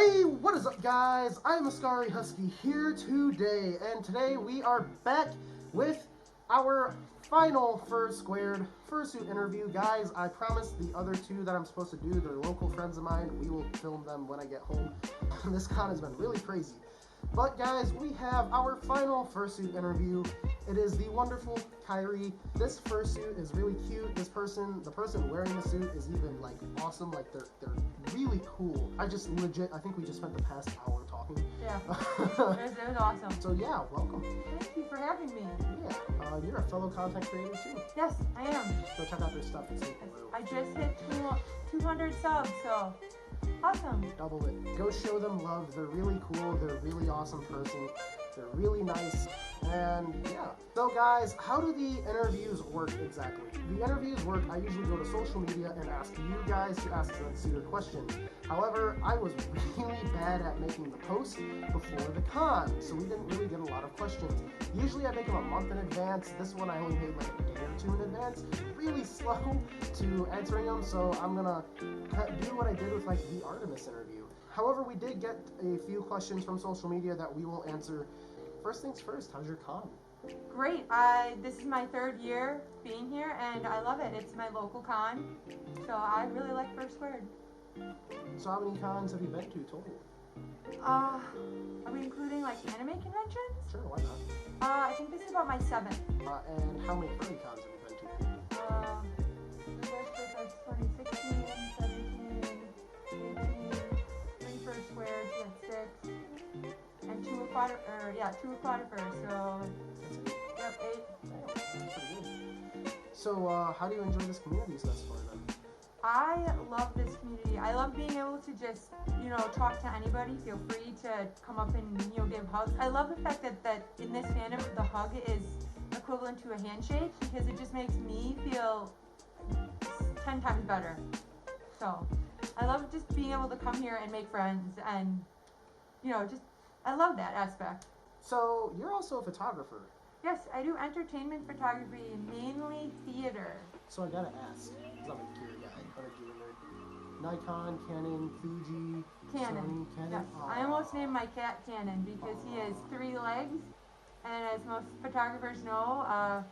Hey, what is up guys? I'm Ascari Husky here today, and today we are back with our final Fursquared Fursuit interview. Guys, I promised the other two that I'm supposed to do, they're local friends of mine. We will film them when I get home. This con has been really crazy. But guys, we have our final fursuit interview. It is the wonderful Kyrie. This fursuit is really cute. The person wearing the suit is even like awesome. Like they're really cool. I think we just spent the past hour talking. Yeah, it was awesome. So yeah, welcome. Thank you for having me. Yeah, you're a fellow content creator too. Yes, I am. Go check out their stuff. It's so cool. I just hit 200 subs, so awesome. Double it. Go show them love. They're really cool. They're a really awesome person. They're really nice. And yeah. So guys, how do the interviews work exactly? The interviews work, I usually go to social media and ask you guys to ask Suitor questions. However, I was really bad at making the post before the con, so we didn't really get a lot of questions. Usually I make them a month in advance. This one I only made like a day or two in advance. Really slow to answering them, so I'm gonna do what I did with like the Artemis interview. However, we did get a few questions from social media that we will answer. First things first, how's your con? Great. This is my third year being here, and I love it. It's my local con, so I really like Fursquared. So how many cons have you been to total? Are we including like anime conventions? Sure, why not? I think this is about my 7th. And how many furry cons have you been to? The first was 2016, 17, 18, 3 Fursquared, so that's 6. And 2 Aquatifers, so yep, 8. That's pretty good. So how do you enjoy this community thus far then? I love this community. I love being able to just, talk to anybody. Feel free to come up and, give hugs. I love the fact that in this fandom, the hug is equivalent to a handshake because it just makes me feel 10 times better. So I love just being able to come here and make friends and, I love that aspect. So you're also a photographer. Yes, I do entertainment photography, mainly theater. So I gotta ask, because I'm a gear guy, I'm a gear nerd. Nikon, Canon, Fuji, Canon. Sony, Canon. Yes. I almost named my cat Canon because he has 3 legs, and as most photographers know,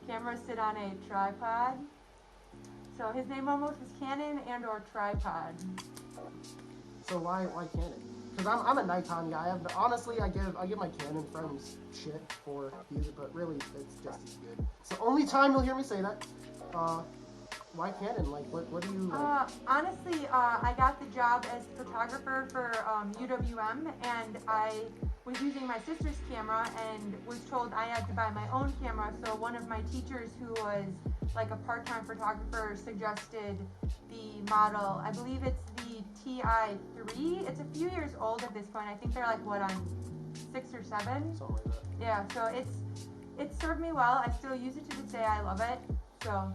cameras sit on a tripod. So his name almost was Canon and/or tripod. So why Canon? Because I'm a Nikon guy. Honestly, I give my Canon friends shit for using, but really, it's just as good. It's the only time you'll hear me say that. Why Canon? Like, what do you like? Honestly, I got the job as photographer for UWM, and I was using my sister's camera and was told I had to buy my own camera. So one of my teachers, who was like a part-time photographer, suggested the model. I believe it's the TI3. It's a few years old at this point. I think they're like on 6 or 7. Something like that. Yeah. So it's served me well. I still use it to this day. I love it. So.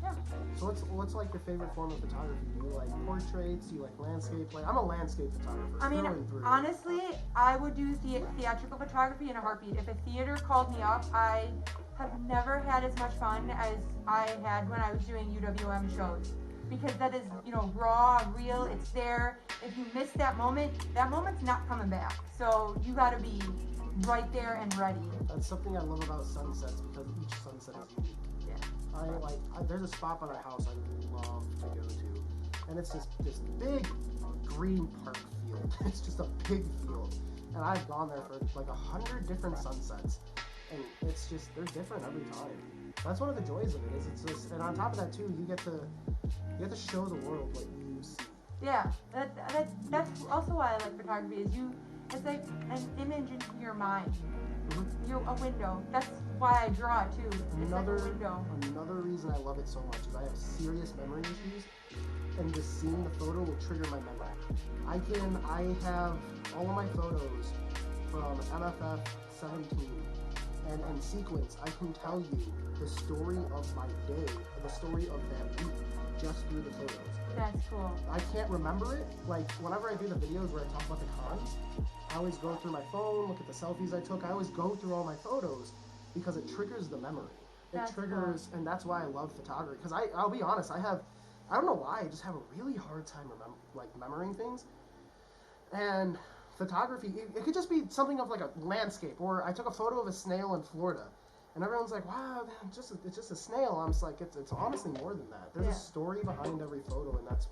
Yeah. So what's like your favorite form of photography? Do you like portraits? Do you like landscape? Like, I'm a landscape photographer. I mean, through and through. honestly, I would do theatrical photography in a heartbeat. If a theater called me up, I have never had as much fun as I had when I was doing UWM shows. Because that is, raw, real, it's there. If you miss that moment's not coming back. So you gotta be right there and ready. That's something I love about sunsets, because each sunset is unique. There's a spot by my house I love to go to, and it's just this big green park field. It's just a big field, and I've gone there for like 100 different sunsets, and it's just, they're different every time. That's one of the joys of it, is it's just, and on top of that too, you get to show the world what you see. Yeah, that's also why I like photography. It's like an image into your mind. A window. That's why I draw it too. It's like a window. Another reason I love it so much is I have serious memory issues, and just seeing the photo will trigger my memory. I have all of my photos from MFF 17, and in sequence, I can tell you the story of my day, or the story of that week, just through the photos. That's cool. I can't remember it. Like, whenever I do the videos where I talk about the cons, I always go through my phone, look at the selfies I took. I always go through all my photos because it triggers the memory. It triggers, cool. And that's why I love photography. Because I'll be honest, I don't know why, I just have a really hard time remembering things. And photography, it could just be something of like a landscape, or I took a photo of a snail in Florida, and everyone's like, wow, man, it's just a snail. I'm just like, it's honestly more than that. There's a story behind every photo, and that's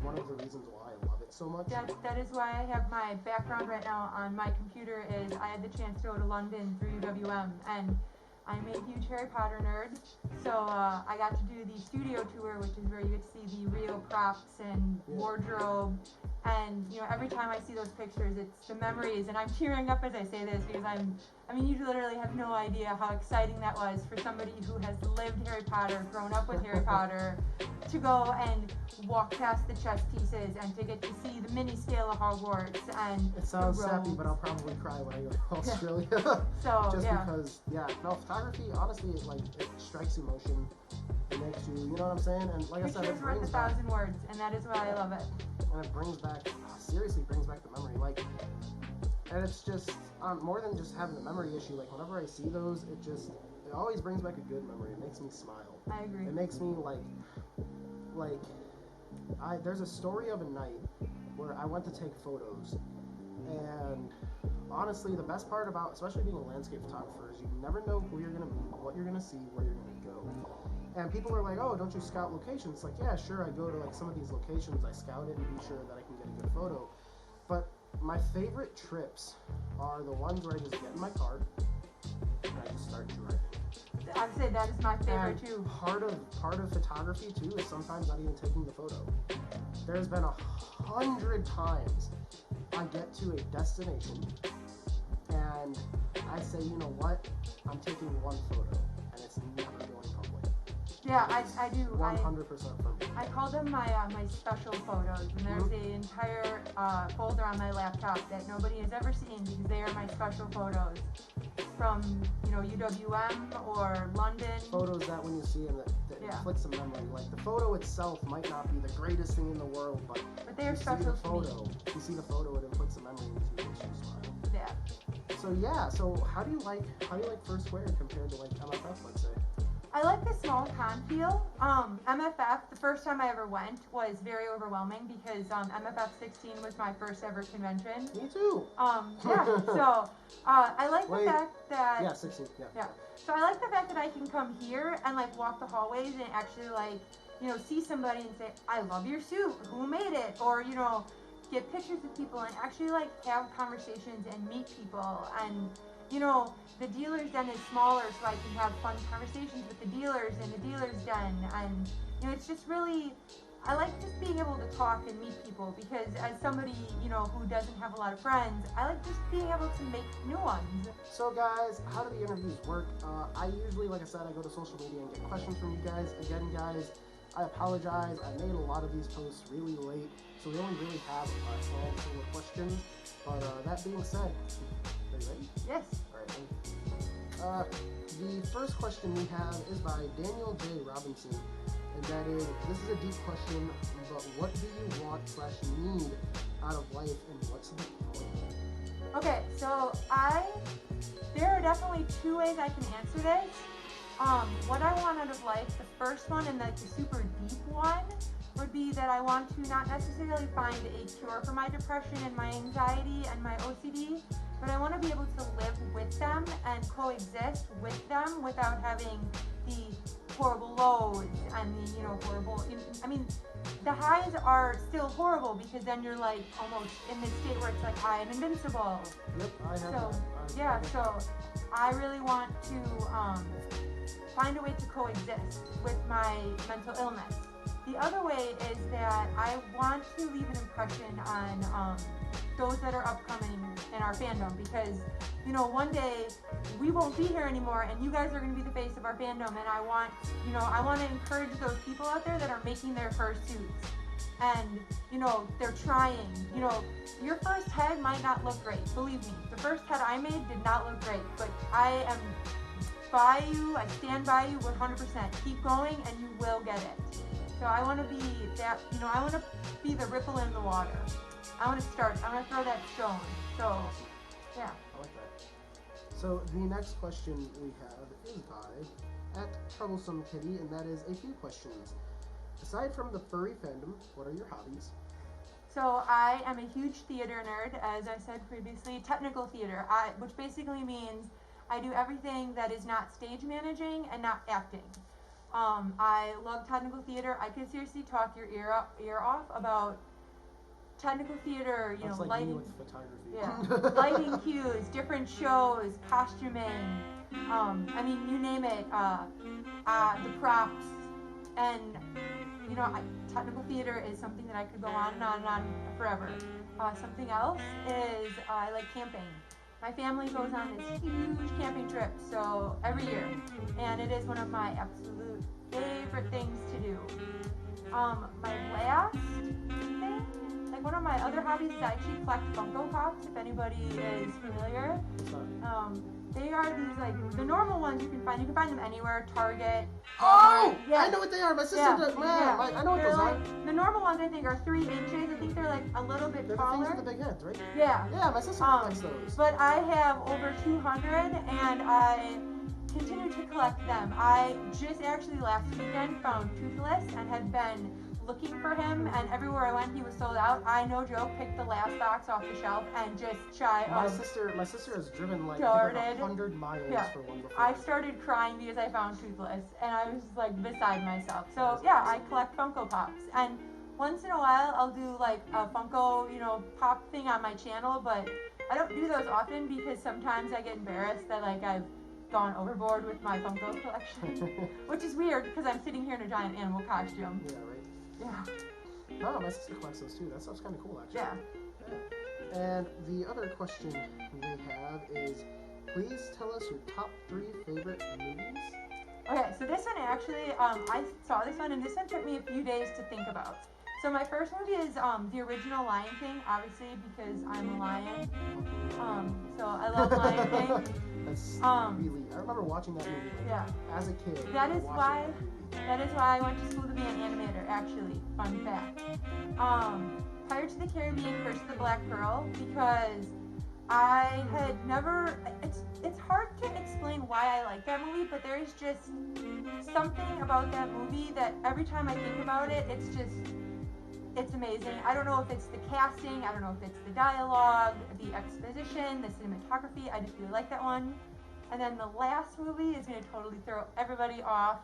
one of the reasons why I love it so much. That is why I have my background right now on my computer. Is I had the chance to go to London through UWM, and I'm a huge Harry Potter nerd, so I got to do the studio tour, which is where you get to see the real props and wardrobe. And every time I see those pictures, it's the memories, and I'm tearing up as I say this because you literally have no idea how exciting that was for somebody who has lived Harry Potter, grown up with Harry Potter, to go and walk past the chess pieces and to get to see the mini scale of Hogwarts and it sounds sappy, but I'll probably cry when I go to Australia. So because photography, honestly, it strikes emotion. It makes you, you know what I'm saying? And like I said, it brings back 1,000 words, and that is why I love it. And it brings back, seriously brings back the memory. And it's just more than just having a memory issue. Like whenever I see those, it always brings back a good memory. It makes me smile. I agree. It makes me there's a story of a night where I went to take photos, and honestly, the best part about, especially being a landscape photographer, is you never know who you're gonna meet, what you're gonna see, where you're gonna go. And people are like, oh, don't you scout locations? It's like, yeah, sure, I go to some of these locations, I scout it and be sure that I can get a good photo. But my favorite trips are the ones where I just get in my car and I just start driving. I'd say that is my favorite too. Part of photography too is sometimes not even taking the photo. There's been 100 times I get to a destination and I say, you know what, I'm taking one photo, and it's never going public. Yeah, I do. 100% for me. I call them my special photos, and there's an entire folder on my laptop that nobody has ever seen because they are my special photos from UWM or London. Photos that when you see them that inflicts a memory. Like the photo itself might not be the greatest thing in the world, but they are special to me. You see the photo, it inflicts a memory and it makes you smile. Yeah. So how do you like Fursquared compared to MFF, let's say? I like the small con feel. MFF, the first time I ever went, was very overwhelming because MFF 16 was my first ever convention. Me too. So I like the fact that... Yeah, 16, yeah. So I like the fact that I can come here and walk the hallways and actually see somebody and say, I love your suit, who made it? Or, get pictures of people and actually have conversations and meet people. And the dealer's den is smaller, so I can have fun conversations with the dealers in the dealer's den. And, it's just really, I like just being able to talk and meet people because as somebody, who doesn't have a lot of friends, I like just being able to make new ones. So guys, how do the interviews work? I usually, like I said, I go to social media and get questions from you guys. Again, guys, I apologize. I made a lot of these posts really late, so we only really have a handful of questions. But that being said, are you ready? Yes. All right. The first question we have is by Daniel J. Robinson, and that is, this is a deep question, but what do you want/need out of life, and what's the point? Okay, so there are definitely two ways I can answer this. What I want out of life, the first one and the super deep one, would be that I want to not necessarily find a cure for my depression and my anxiety and my OCD, but I want to be able to live with them and coexist with them without having the horrible lows and the horrible. The highs are still horrible because then you're almost in this state where it's I am invincible. Yep, I have that. So I really want to find a way to coexist with my mental illness. The other way is that I want to leave an impression on those that are upcoming in our fandom because, one day we won't be here anymore and you guys are going to be the face of our fandom, and I want to encourage those people out there that are making their fursuits and, they're trying. Your first head might not look great, believe me. The first head I made did not look great, but I am by you, I stand by you 100%. Keep going and you will get it. So I want to be that, I want to be the ripple in the water. I want to throw that stone. So, yeah. I like that. So the next question we have is by @TroublesomeKitty, and that is a few questions. Aside from the furry fandom, what are your hobbies? so I am a huge theater nerd, as I said previously. Technical theater, which basically means I do everything that is not stage managing and not acting. I love technical theater. I could seriously talk your ear off about technical theater, you That's know, like lighting, me with photography. yeah, lighting cues, different shows, costuming. I mean, you name it. The props, and you know, technical theater is something that I could go on and on and on forever. Something else is I like camping. My family goes on this huge camping trip, so every year, and it is one of my absolute favorite things to do. My last thing, like one of my other hobbies, is I actually collect Funko Pops. If anybody is familiar, they are these like the normal ones you can find. You can find them anywhere, Target. Oh, yeah. I know what they are. My sister does. Man, Yeah. I know what They're those like, are. the normal ones I think are 3 inches. I think they're like a little bit They're the things taller. with the big heads, right? Yeah. Yeah, my sister collects those. But I have over 200, and I continue to collect them. I just actually last weekend found Toothless and had been looking for him, and everywhere I went he was sold out. I, no joke, picked the last box off the shelf and just shy My of sister has driven like started. 100 miles Yeah. for one before. I started crying because I found Toothless, and I was like beside myself. So yeah, I collect Funko Pops, and once in a while I'll do like a Funko, you know, pop thing on my channel, but I don't do those often because sometimes I get embarrassed that like I've gone overboard with my Funko collection, which is weird because I'm sitting here in a giant animal costume. Yeah, right. Yeah. No, my sister collects those too. That stuff's kind of cool, actually. Yeah. And the other question they have is, please tell us your top 3 favorite movies. Okay, so this one actually, I saw this one, and this one took me a few days to think about. So my first movie is the original Lion King, obviously because I'm a lion. So I love Lion King. That's really. I remember watching that movie as a kid. That is why I went to school to be an animator. Actually, fun fact. Pirates of the Caribbean: Curse of the Black Pearl, because I had never. It's hard to explain why I like that movie, but there is just something about that movie that every time I think about it, it's amazing. I don't know if it's the casting, I don't know if it's the dialogue, the exposition, the cinematography. I just really like that one. And then the last movie is going to totally throw everybody off.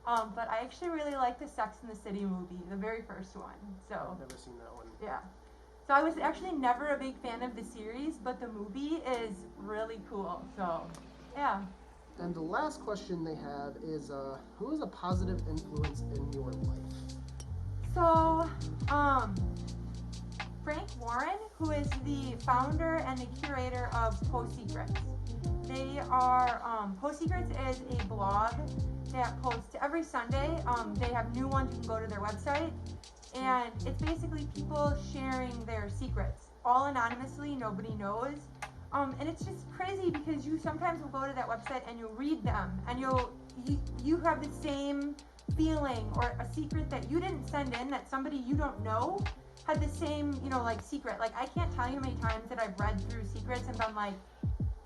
But I actually really like the Sex and the City movie, the very first one. So I've never seen that one. yeah. So I was actually never a big fan of the series, but the movie is really cool. So yeah. And the last question they have is, who is a positive influence in your life? So, Frank Warren, who is the founder and the curator of Post Secrets. They are, Post Secrets is a blog that posts every Sunday. They have new ones. You can go to their website. And it's basically people sharing their secrets, all anonymously, nobody knows. And it's just crazy because you sometimes will go to that website and you'll read them, and you have the same feeling, or a secret that you didn't send in that somebody you don't know had the same, you know, like secret. Like I can't tell you how many times that I've read through secrets and been like,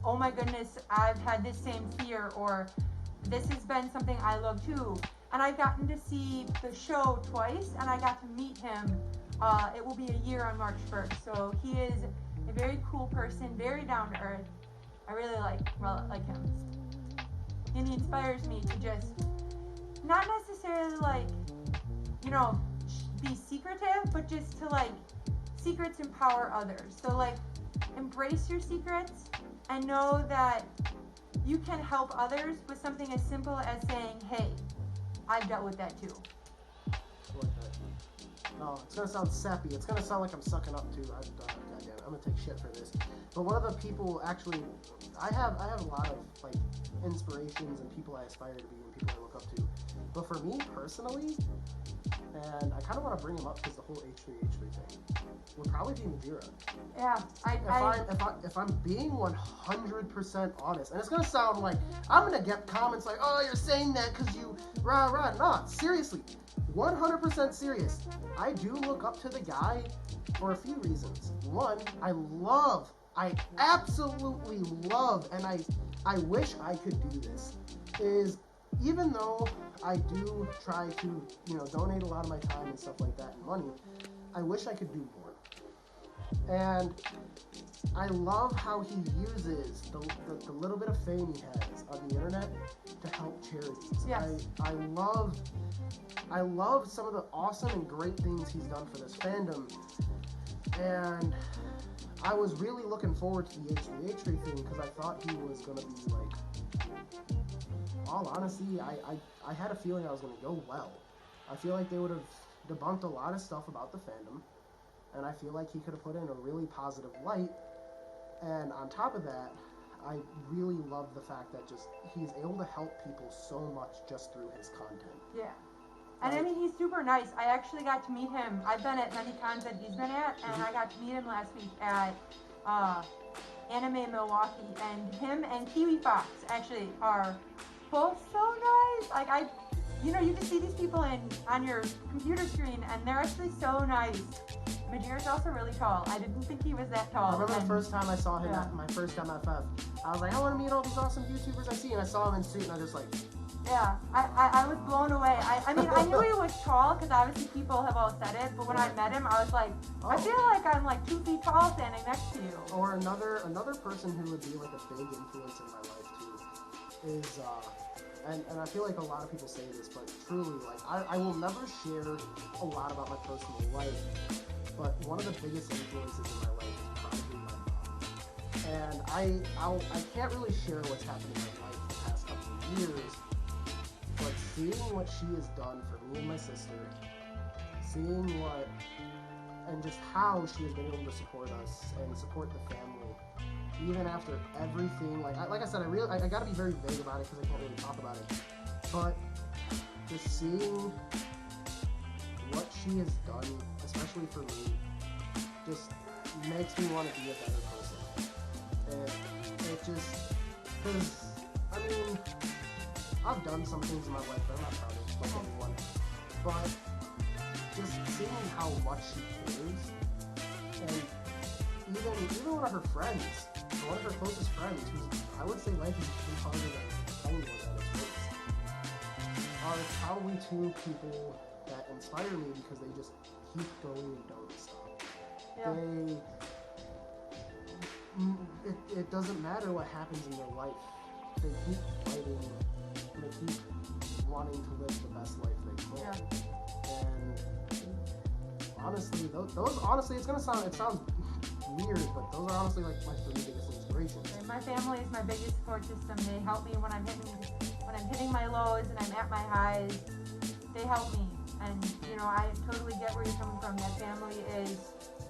oh my goodness, I've had this same fear, or this has been something I love too. And I've gotten to see the show twice, and I got to meet him. It will be a year on March 1st. So he is a very cool person, very down to earth. I really like him. And he inspires me to just not necessarily like, you know, be secretive, but just to like, secrets empower others. So like, embrace your secrets and know that you can help others with something as simple as saying, hey, I've dealt with that too. I like that. No, it's gonna sound sappy. It's gonna sound like I'm sucking up too. Goddamn, I'm gonna take shit for this. But one of the people actually, I have a lot of like inspirations and people I aspire to be and people I look up to. But for me personally, and I kind of want to bring him up because the whole H3H3 thing would probably be Madeira. Yeah, If I'm being 100% honest, and it's gonna sound like I'm gonna get comments like, "Oh, you're saying that because you rah." Nah, seriously, 100% serious. I do look up to the guy for a few reasons. One, I absolutely love, and I wish I could do this. Is even though I do try to, you know, donate a lot of my time and stuff like that and money, I wish I could do more. And I love how he uses the little bit of fame he has on the internet to help charities. Yes. I love some of the awesome and great things he's done for this fandom. And I was really looking forward to the H3 thing because I thought he was going to be like, all honesty, I had a feeling I was going to go well. I feel like they would have debunked a lot of stuff about the fandom, and I feel like he could have put in a really positive light. And on top of that, I really love the fact that just he's able to help people so much just through his content. Yeah. And I mean, he's super nice. I actually got to meet him. I've been at many cons that he's been at, and I got to meet him last week at Anime Milwaukee. And him and Kiwi Fox actually are both so nice. Like, you can see these people on your computer screen, and they're actually so nice. Majir's also really tall. I didn't think he was that tall. I remember the first time I saw him at my first MFF. I was like, I want to meet all these awesome YouTubers I see, and I saw him in suit, and I was just like... Yeah, I was blown away. I mean, I knew he was tall because obviously people have all said it, but when I met him, I was like, I feel like I'm like 2 feet tall standing next to you. Or another person who would be like a big influence in my life too is, and I feel like a lot of people say this, but truly, like, I will never share a lot about my personal life, but one of the biggest influences in my life is probably my mom. And I can't really share what's happened in my life the past couple of years, but seeing what she has done for me and my sister, seeing what, and just how she has been able to support us and support the family, even after everything, like I said, I gotta be very vague about it because I can't really talk about it, but just seeing what she has done, especially for me, just makes me want to be a better person. And it just, because, I mean, I've done some things in my life that I'm not proud of, like anyone, but just seeing how much she cares, and even one of her friends, one of her closest friends, who's, I would say, life is even harder than anyone at its worst, are probably 2 people that inspire me because they just keep going and don't stop. Yeah. It doesn't matter what happens in their life, they keep fighting, and they keep wanting to live the best life they can. Yeah. And honestly, it sounds weird, but those are honestly like my 3 biggest inspirations. And my family is my biggest support system. They help me when I'm hitting my lows and I'm at my highs. They help me, and I totally get where you're coming from. That family is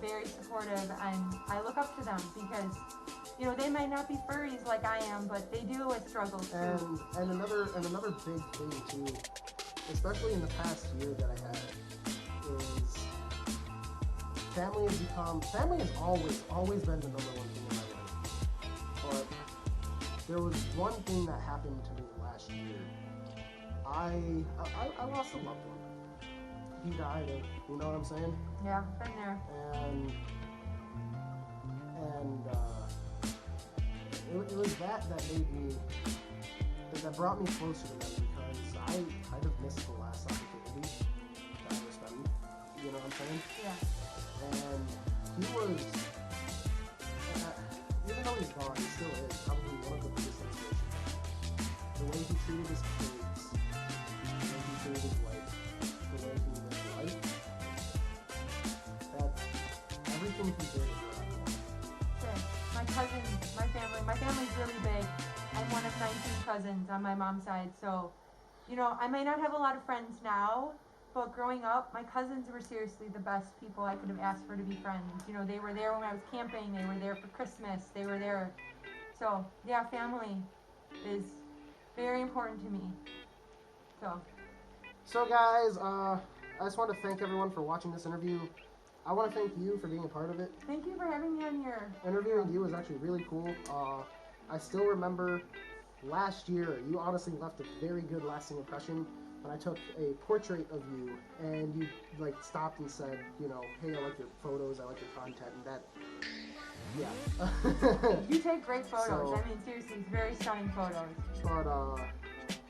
very supportive, and I look up to them because they might not be furries like I am, but they deal with struggles too. And another big thing too, especially in the past year that I had, is family has always been the number 1 thing in my life. But there was one thing that happened to me last year. I lost a loved one. He died, you know what I'm saying? Yeah, been there. And it was that made me, that brought me closer to them, because I kind of missed the last opportunity that I was spending, you know what I'm saying? Yeah. And he was, even though he's gone, he still is probably one of the biggest inspirations. The way he treated his kids, the way he treated his wife, the way he lived life, that everything he did is what I want. Okay. My family's really big. I'm one of 19 cousins on my mom's side, so I may not have a lot of friends now, but growing up, my cousins were seriously the best people I could have asked for to be friends. They were there when I was camping, they were there for Christmas, they were there. So, yeah, family is very important to me. So guys, I just want to thank everyone for watching this interview. I want to thank you for being a part of it. Thank you for having me on here. Interviewing you was actually really cool. I still remember last year, you honestly left a very good lasting impression when I took a portrait of you, and you stopped and said, hey, I like your photos, I like your content, and that, yeah. You take great photos. So, I mean, seriously, it's very stunning photos. But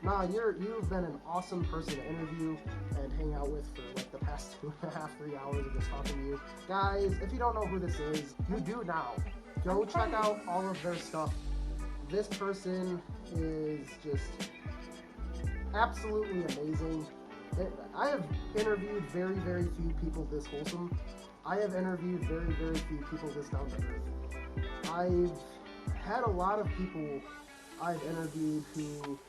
Nah, you've been an awesome person to interview and hang out with for like the past 2.5, 3 hours of just talking to you. Guys, if you don't know who this is, you do now. Go check out all of their stuff. This person is just absolutely amazing. I have interviewed very, very few people this wholesome. I have interviewed very, very few people this down to earth. I've had a lot of people I've interviewed who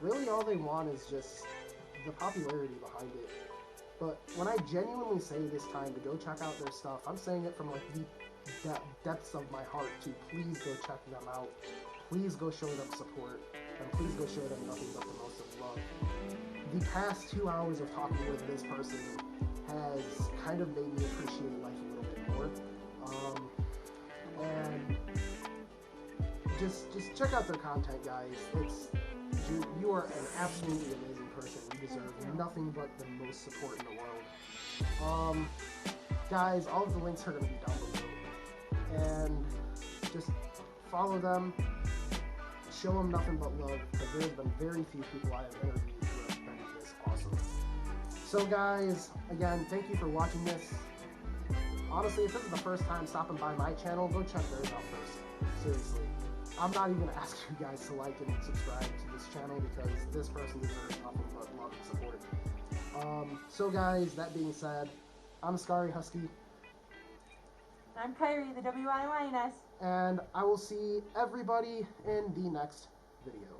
really all they want is just the popularity behind it. But when I genuinely say this time to go check out their stuff, I'm saying it from like the depths of my heart to please go check them out. Please go show them support, and please go show them nothing but the most of love. The past 2 hours of talking with this person has kind of made me appreciate life a little bit more. And just check out their content, guys. You are an absolutely amazing person. You deserve nothing but the most support in the world. Guys, all of the links are going to be down below. And just follow them. Show them nothing but love, because there's been very few people I have interviewed who have been this awesome. So guys, again, thank you for watching this. Honestly, if this is the first time stopping by my channel, go check theirs out first. Seriously. I'm not even going to ask you guys to like and subscribe to this channel, because this person deserves nothing but love and support. So guys, that being said, I'm Ascari Husky. I'm Kyrie, the TheWiLioness. And I will see everybody in the next video.